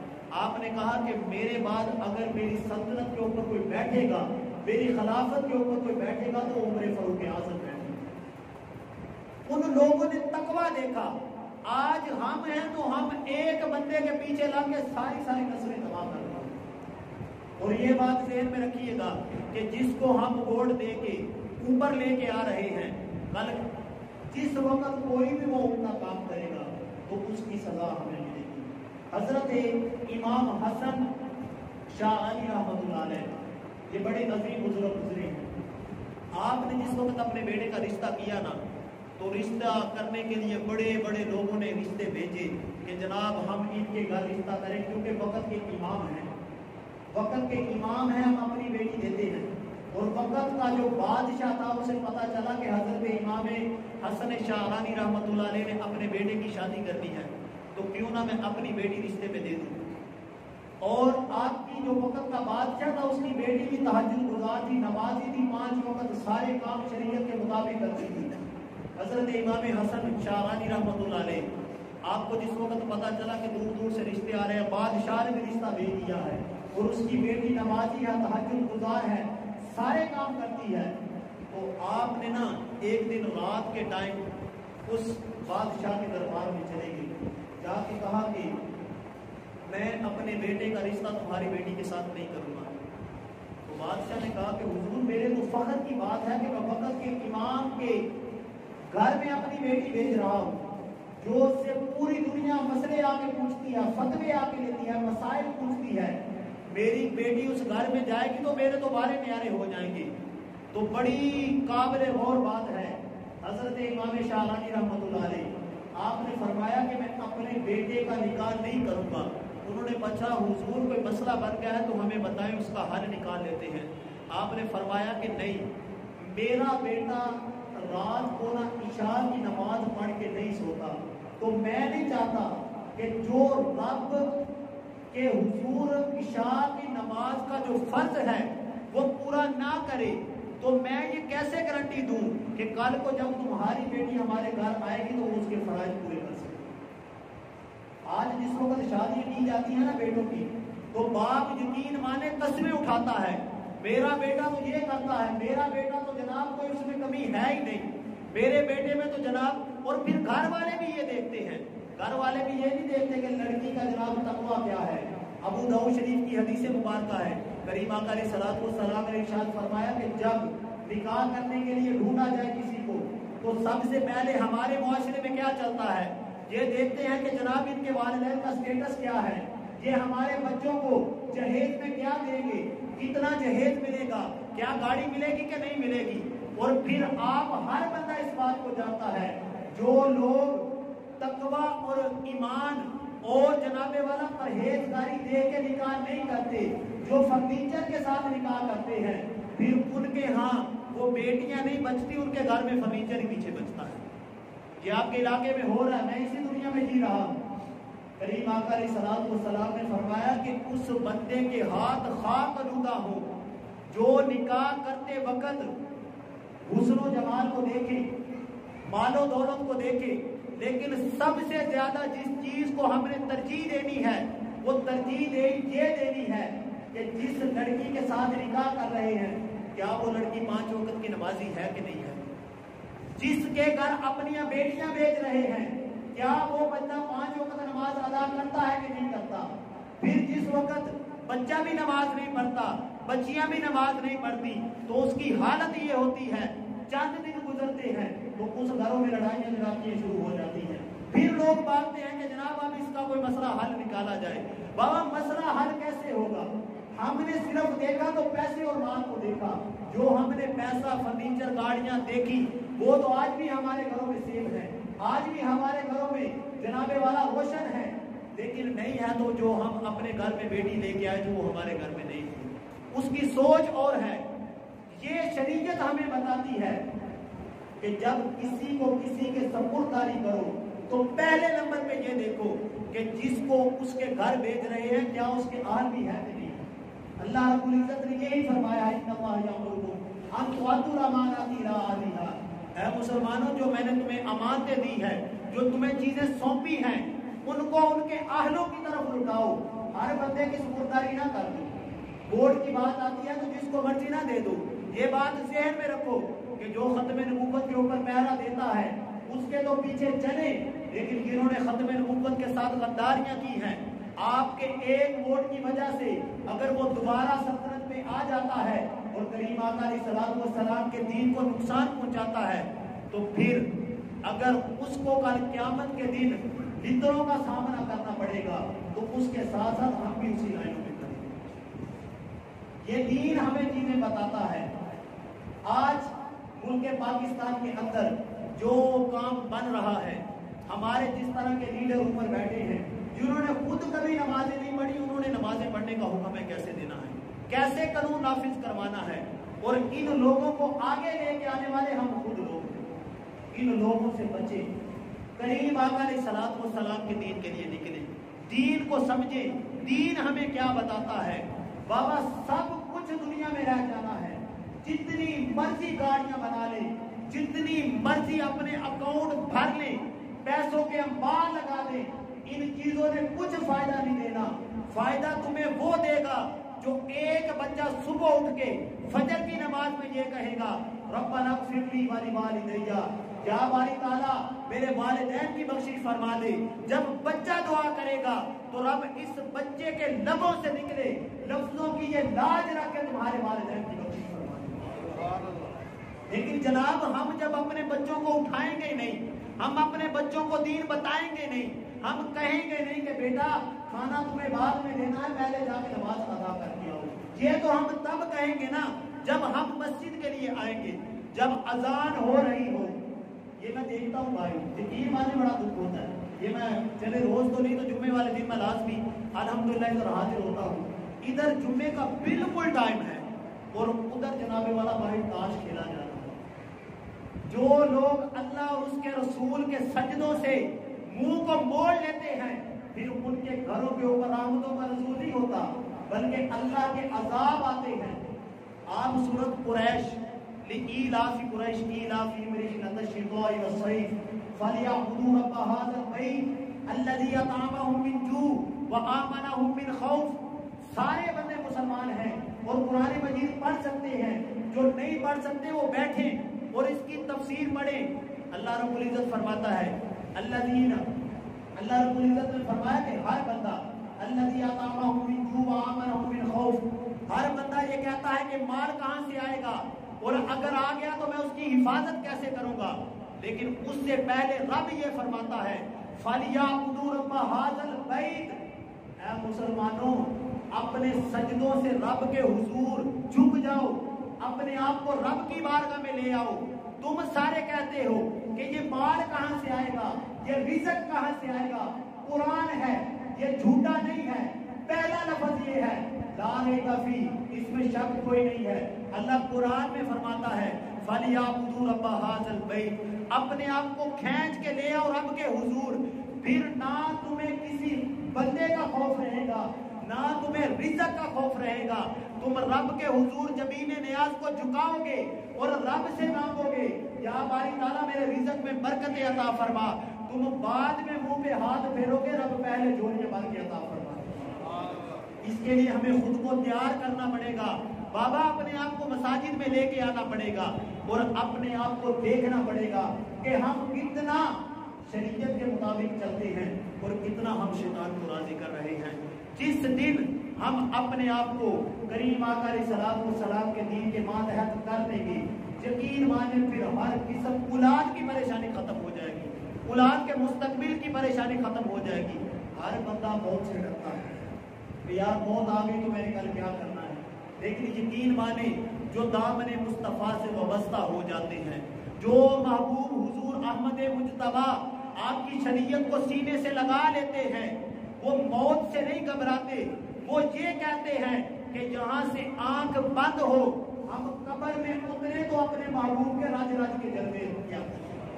آپ نے کہا کہ میرے بعد اگر میری سلطنت کے اوپر کوئی بیٹھے گا، میری خلافت کے اوپر کوئی بیٹھے گا تو عمر فاروق اعظم بیٹھے گا. ان لوگوں نے تقویٰ دیکھا. آج ہم ہیں تو ہم ایک بندے کے پیچھے لا کے ساری نسلیں تباہ کر رہے ہیں. اور یہ بات ذہن میں رکھیے گا کہ جس کو ہم ووٹ دے کے اوپر لے کے آ رہے ہیں، کل جس وقت کوئی بھی وہ اپنا کام کرے گا تو اس کی سزا ہمیں ملے گی. حضرت امام حسن شاہ علی رحمۃ اللہ علیہ، یہ بڑے نظیم بزرگ گزرے ہیں. آپ نے جس وقت اپنے بیٹے کا رشتہ کیا نا، تو رشتہ کرنے کے لیے بڑے بڑے لوگوں نے رشتے بھیجے کہ جناب ہم ان کے گھر رشتہ کریں، کیونکہ وقت کے امام ہیں، وقت کے امام ہیں، ہم اپنی بیٹی دیتے ہیں. اور وقت کا جو بادشاہ تھا اسے پتا چلا کہ حضرت امام حسن شاہرانی رحمۃ اللہ علیہ نے اپنے بیٹے کی شادی کرنی ہے، تو کیوں نہ میں اپنی بیٹی رشتے میں دے دوں. اور آپ کی جو وقت کا بادشاہ تھا اس کی بیٹی بھی تہجد گزار تھی، نمازی تھی، 5 وقت سارے کام شریعت کے مطابق کرتی تھی. حضرت امام حسن شاہرانی رحمۃ اللہ علیہ، آپ کو جس وقت پتا چلا کہ دور دور سے رشتے آ رہے ہیں، بادشاہ نے بھی رشتہ بھیج دیا ہے اور اس کی بیٹی نمازی ہے، تہجد گزار ہے، سارے کام کرتی ہے، تو آپ نے نا ایک دن رات کے ٹائم اس بادشاہ کے دربار میں چلے گئے، جا کے کہا کہ میں اپنے بیٹے کا رشتہ تمہاری بیٹی کے ساتھ نہیں کروں گا. تو بادشاہ نے کہا کہ حضور میرے تو فخر کی بات ہے کہ میں وقت کے امام کے گھر میں اپنی بیٹی بھیج رہا ہوں، جو اس سے پوری دنیا مسئلے آ کے پوچھتی ہے، فتوے آ کے لیتی ہے، مسائل پوچھتی ہے. میری بیٹی اس گھر میں جائے گی تو میرے تو بارے نیارے ہو جائیں گے. تو بڑی قابل غور بات ہے. حضرت امام شاہرانی رحمۃ اللہ علیہ، آپ نے فرمایا کہ میں اپنے بیٹے کا نکاح نہیں کروں گا. انہوں نے پوچھا حضور کوئی مسئلہ بن گیا ہے تو ہمیں بتائیں، اس کا حل نکال لیتے ہیں. آپ نے فرمایا کہ نہیں، میرا بیٹا رات کو نہ عشاء کی نماز پڑھ کے نہیں سوتا، تو میں نہیں چاہتا کہ جو رب کہ حضور عشاء کی نماز کا جو فرض ہے وہ پورا نہ کرے، تو میں یہ کیسے گارنٹی دوں کہ کل کو جب تمہاری بیٹی ہمارے گھر آئے گی تو اس کے فرائض پورے کر سکے. آج جس وقت شادی کی جاتی ہے نا بیٹوں کی، تو باپ یقین مانے قسمیں اٹھاتا ہے، میرا بیٹا تو یہ کرتا ہے، میرا بیٹا تو جناب کوئی اس میں کمی ہے ہی نہیں، میرے بیٹے میں تو جناب، اور پھر گھر والے بھی یہ دیکھتے ہیں، گھر والے بھی یہ نہیں دیکھتے کہ لڑکی کا جناب تقویٰ کیا ہے۔ ابو داؤد شریف کی حدیث مبارکہ ہے، کریم آقا علیہ الصلوۃ والسلام نے ارشاد فرمایا کہ جب نکاح کرنے کے لیے ڈھونڈا جائے کسی کو تو سب سے پہلے ہمارے معاشرے میں کیا چلتا ہے، یہ دیکھتے ہیں کہ جناب ان کے والدین کا سٹیٹس کیا ہے، یہ ہمارے بچوں کو جہیز میں کیا دیں گے، کتنا جہیز ملے گا، کیا گاڑی ملے گی کہ نہیں ملے گی۔ اور پھر آپ ہر بندہ اس بات کو جانتا ہے، جو لوگ تقویٰ اور ایمان اور جناب والا پرہیزگاری دے کے نکاح نہیں کرتے، جو فرنیچر کے ساتھ نکاح کرتے ہیں، پھر ان کے ہاں وہ بیٹیاں نہیں بچتی، ان کے گھر میں فرنیچر ہی پیچھے بچتا ہے۔ یہ آپ کے علاقے میں ہو رہا ہے، میں اسی دنیا میں جی رہا ہوں۔ کریم آقا علیہ الصلوۃ والسلام نے فرمایا کہ اس بندے کے ہاتھ خاک آلودہ ہو جو نکاح کرتے وقت حسن و جمال کو دیکھے، مال و دولت کو دیکھے، لیکن سب سے زیادہ جس چیز کو ہم نے ترجیح دینی ہے وہ ترجیح یہ دینی ہے کہ جس لڑکی کے ساتھ نکاح کر رہے ہیں کیا وہ لڑکی 5 وقت کی نمازی ہے کہ نہیں ہے، جس کے گھر اپنی بیٹیاں بھیج رہے ہیں کیا وہ بندہ 5 وقت نماز ادا کرتا ہے کہ نہیں کرتا، پھر جس وقت بچہ بھی نماز نہیں پڑھتا، بچیاں بھی نماز نہیں پڑھتی، تو اس کی حالت یہ ہوتی ہے، چند دن گزرتے ہیں تو اس گھروں میں لڑائیاں جھڑپیاں شروع ہو جاتی ہیں، پھر لوگ بانٹتے ہیں کہ جناب اب اس کا کوئی مسئلہ حل نکالا جائے۔ بابا مسئلہ حل کیسے ہوگا؟ ہم نے صرف دیکھا تو پیسے اور مال کو دیکھا، جو ہم نے پیسہ، فرنیچر، گاڑیاں دیکھی وہ تو آج بھی ہمارے گھروں میں سیب ہے، آج بھی ہمارے گھروں میں جناب والا روشن ہے، لیکن نہیں ہے تو جو ہم اپنے گھر میں بیٹی لے کے آئے جو وہ ہمارے گھر میں نہیں تھی، اس کی سوچ اور ہے۔ یہ شریعت ہمیں بتاتی ہے کہ جب کسی کو کسی کے سپرداری کرو تو پہلے نمبر پہ یہ دیکھو کہ جس کو اس کے گھر بھیج رہے ہیں کیا اس کے اہل بھی ہے کہ نہیں۔ اللہ رب العزت نے یہی فرمایا ہے، ان اللہ یامرکم ان تؤدوا الامانات الی اہلھا، اے مسلمانوں جو میں نے تمہیں امانتیں دی ہیں، جو تمہیں چیزیں سونپی ہیں، ان کو ان کے اہلوں کی طرف لٹاؤ، ہر بندے کی سپرداری نہ کر دو۔ ووٹ کی بات آتی ہے تو جس کو مرضی نہ دے دو، یہ بات ذہن میں رکھو کہ جو ختم نبوت کے اوپر پہرا دیتا ہے اس کے تو پیچھے چلے، لیکن جنہوں نے ختم نبوت کے ساتھ غداریاں کی ہیں، آپ کے ایک ووٹ کی وجہ سے اگر وہ دوبارہ سلطنت میں آ جاتا ہے اور کریم آقا علیہ الصلوۃ والسلام کے دین کو نقصان پہنچاتا ہے تو پھر اگر اس کو کل قیامت کے دن لدروں کا سامنا کرنا پڑے گا تو اس کے ساتھ ساتھ ہم بھی اسی لائنوں میں کریں گے۔ یہ دین ہمیں چیزیں بتاتا ہے۔ آج ملک پاکستان کے اندر جو کام بن رہا ہے، ہمارے جس طرح کے لیڈر اوپر بیٹھے ہیں جنہوں نے خود کبھی نمازیں نہیں پڑھی، انہوں نے نمازیں پڑھنے کا حکم ہے کیسے دینا ہے، کیسے قانون نافذ کروانا ہے، اور ان لوگوں کو آگے لے کے آنے والے ہم خود لوگ ہیں۔ ان لوگوں سے بچیں، کریم آقا علیہ الصلوۃ والسلام کے دین کے لیے نکلیں، دین کو سمجھیں، دین ہمیں کیا بتاتا ہے۔ بابا سب کچھ دنیا میں رہ جانا ہے، جتنی مرضی گاڑیاں بنا لیں، جتنی مرضی اپنے اکاؤنٹ بھر لیں، پیسوں کے انبار لگا دیں، ان چیزوں نے کچھ فائدہ نہیں دینا۔ فائدہ تمہیں وہ دے گا جو ایک بچہ صبح اٹھ کے فجر کی نماز میں یہ کہے گا ربنا اغفر لی ولوالدی، یا باری تعالیٰ میرے والدین کی بخشش فرما دے۔ جب بچہ دعا کرے گا تو رب اس بچے کے لبوں سے نکلے لفظوں کی یہ لاج رکھ کے تمہارے والدین کی بخشش فرما دے۔ لیکن جناب ہم جب اپنے بچوں کو اٹھائیں گے نہیں، ہم اپنے بچوں کو دین بتائیں گے نہیں، ہم کہیں گے نہیں کہ بیٹا کھانا تمہیں بعد میں دینا ہے، پہلے جا کے نماز ادا کر کے آؤ، یہ تو ہم تب کہیں گے نا جب ہم مسجد کے لیے آئیں گے، جب اذان ہو رہی ہو۔ یہ میں دیکھتا ہوں بھائی، یقین مانے بڑا دکھ ہوتا ہے، یہ میں چلے روز تو نہیں تو جمعے والے دن میں لازمی الحمدللہ ادھر حاضر ہوتا ہوں، ادھر جمعے کا بالکل ٹائم ہے اور ادھر جناب والا بھائی تاش کھیلا جا رہا ہے۔ جو لوگ اللہ اور اس کے رسول کے سجدوں سے منہ کو موڑ لیتے ہیں پھر ان کے گھروں کے اوپر رحمتوں کا نزول نہیں ہوتا بلکہ اللہ کے عذاب آتے ہیں۔ آپ سورۃ قریش لإیلاف قریش ایلافہم رحلۃ الشتاء والصیف فلیعبدوا رب ھذا البیت الذی اطعمهم من جوع وآمنهم من خوف سارے بندے مسلمان ہیں اور قرآن مجید پڑھ سکتے ہیں. جو نہیں پڑھ سکتے وہ بیٹھیں اور اس کی تفسیر پڑھیں. اللہ رب العزت فرماتا ہے اللہ رب العزت نے فرمایا کہ ہر بندہ الذی اطعمهم من جوع وآمنهم من خوف، ہر بندہ یہ کہتا ہے کہ مال کہاں سے آئے گا اور اگر آ گیا تو میں اس کی حفاظت کیسے کروں گا. لیکن اس سے پہلے رب یہ فرماتا ہے فَلْيَعْبُدُوا رَبَّ هَٰذَا الْبَيْتِ، اے مسلمانوں اپنے سجدوں سے رب کے حضور جھک جاؤ، اپنے آپ کو رب کی بارگاہ میں لے آؤ. تم سارے کہتے ہو کہ یہ مال کہاں سے آئے گا، یہ رزق کہاں سے آئے گا. قرآن ہے، یہ جھوٹا نہیں ہے. پہلا لفظ یہ ہے لا ریب فیہ، اس میں شک کوئی نہیں ہے. اللہ قرآن میں فرماتا ہے فَلْيَعْبُدُوا رَبَّ هَٰذَا الْبَيْتِ، اپنے آپ کو کھینچ کے لے آؤ رب کے حضور. پھر نہ تمہیں کسی بندے کا خوف رہے گا، نہ تمہیں رزق کا خوف رہے گا. تم رب کے حضور زمین نیاز کو جھکاؤ گے اور رب سے مانگو گے یا باری تعالیٰ میرے رزق میں برکت عطا فرما. تم بعد میں منہ پہ ہاتھ پھیرو گے، رب پہلے جھولیاں بھر کے عطا فرما. اس کے لیے ہمیں خود کو تیار کرنا پڑے گا. بابا اپنے آپ کو مساجد میں لے کے آنا پڑے گا اور اپنے آپ کو دیکھنا پڑے گا کہ ہم کتنا شریعت کے مطابق چلتے ہیں اور کتنا ہم شیطان کو راضی کر رہے ہیں. جس دن ہم اپنے آپ کو کریم آقا علیہ الصلوۃ والسلام کے دین کے ماتحت کر دیں گے، یقین مانیں پھر ہر قسم اولاد کی پریشانی ختم ہو جائے گی، اولاد کے مستقبل کی پریشانی ختم ہو جائے گی. ہر بندہ موت سے ڈرتا ہے کہ یار موت آ گئی تو میں نے کل کیا کرنا ہے. لیکن یقین مانیں جو دامن مصطفیٰ سے وابستہ ہو جاتے ہیں، جو محبوب حضور احمد مجتبیٰ آپ کی شریعت کو سینے سے لگا لیتے ہیں، وہ موت سے نہیں گھبراتے. وہ یہ کہتے ہیں کہ جہاں سے آنکھ بند ہو ہم قبر میں اترے تو اپنے محبوب کے راج راج کے جلوے کیا کریں،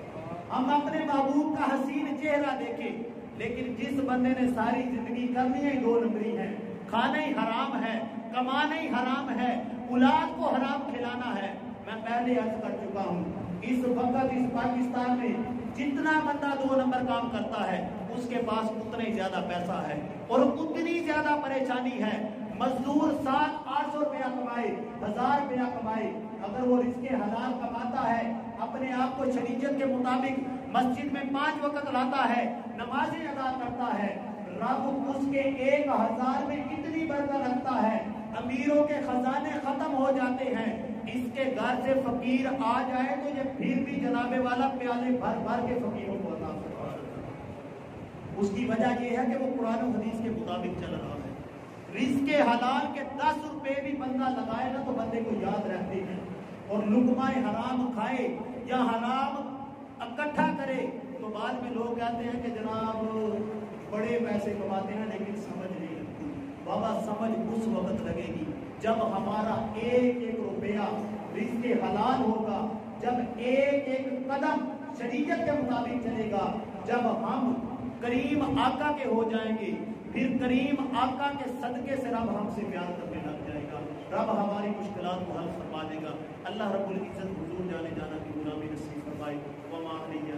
ہم اپنے محبوب کا حسین چہرہ دیکھیں. لیکن جس بندے نے ساری زندگی کرنی ہے دو نمبری ہے، کھانا ہی حرام ہے، کمانا ہی حرام ہے، اولاد کو حرام کھلانا ہے. میں پہلے عرض کر چکا ہوں اس وقت اس پاکستان میں جتنا بندہ دو نمبر کام کرتا ہے اس کے پاس اتنا ہی زیادہ پیسہ ہے اور اتنی زیادہ پریشانی ہے. مزدور 700-800 روپیہ کمائے، 1000 روپیہ کمائے، اگر وہ رزق حلال کماتا ہے، اپنے آپ کو شریعت کے مطابق مسجد میں 5 وقت لاتا ہے، نمازیں ادا کرتا ہے، رب اس کے 1000 میں اتنی برکت رکھتا ہے امیروں کے خزانے ختم ہو جاتے ہیں. اس کے گھر سے فقیر آ جائے تو یہ پھر بھی جناب والا پیالے بھر بھر کے فقیروں کو عطا کرتا ہے. اس کی وجہ یہ ہے کہ وہ قرآن و حدیث کے مطابق چل رہا ہے. رزق حلال کے 10 روپے بھی بندہ لگائے نا تو بندے کو یاد رہتے ہیں، اور لقمہ حرام کھائے یا حرام اکٹھا کرے تو بعد میں لوگ کہتے ہیں کہ جناب بڑے پیسے کماتے ہیں لیکن سمجھ نہیں لگتی. بابا سمجھ اس وقت لگے گی جب ہمارا ایک ایک روپیہ رزق حلال ہوگا، جب ایک ایک قدم شریعت کے مطابق چلے گا، جب ہم کریم آقا کے ہو جائیں گے، پھر کریم آقا کے صدقے سے رب ہم سے پیار کرنے لگ جائے گا، رب ہماری مشکلات کو حل فرما دے گا. اللہ رب العزت حضور جانے جانا کی غلامی نصیب فرمائے. وما علیہ